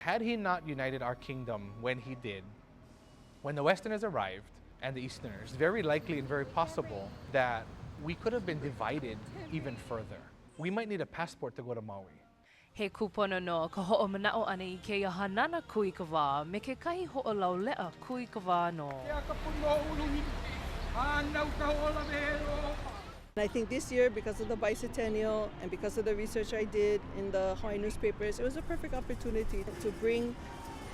Had he not united our kingdom when he did, when the Westerners arrived and the Easterners, very likely and very possible that we could have been divided even further. We might need a passport to go to Maui. He kupono no ka ho'omana'o ana I ke hanana kui ka wā me ke kahi ho'olaulea kui ka wā no. I think this year, because of the bicentennial and because of the research I did in the Hawaii newspapers, it was a perfect opportunity to bring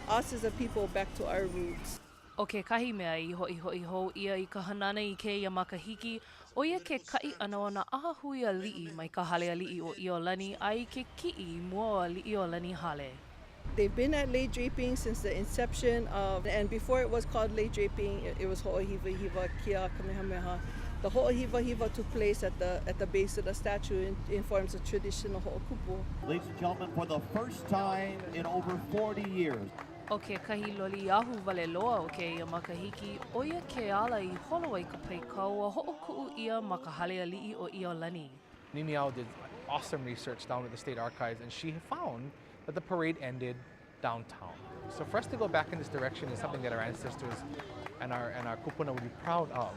us as a people back to our roots. O ke kahi mea I ho'i ho ia I ka hanana I ke ia makahiki, o ia ke kai ana o na aha hui a li'i mai ka hale a li'i o Iolani ai ke ki'i mua o li'i o Lani hale. They've been at lei draping since the inception of, and before it was called lei draping, it was ho'ohiwa kia Kamehameha. The ho'ohiwa took place at the base of the statue in forms of traditional ho'okupu. Ladies and gentlemen, for the first time in over 40 years. O ke kahi loli ahu wale loa o ke ia makahiki, o ia ke ala I holo ai ka peikau a ho'oku'u ia makahale a li'i o Iolani. Niniao did awesome research down at the State Archives, and she found that the parade ended downtown. So for us to go back in this direction is something that our ancestors and our kupuna would be proud of.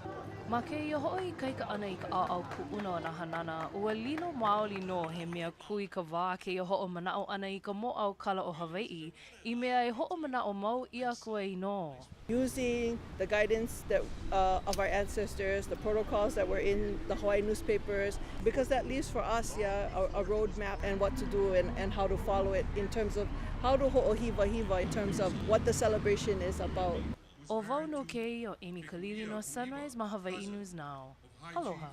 Ma ke ia ho'i kaika ana I ka ʻaʻau ku'una o na hanana, ua lino maoli no he mea kui ka wā ke ia ho'omana'o ana I ka mo'au kala o Hawaii, I mea e ho'omana'o mau I a koe I no. Using the guidance that of our ancestors, the protocols that were in the Hawaii newspapers, because that leaves for us a roadmap and what to do and how to follow it in terms of how to ho'ohiwa in terms of what the celebration is about. O wau no kei o Amy Kalili no Sunrise ma Hawaii News Now. Aloha.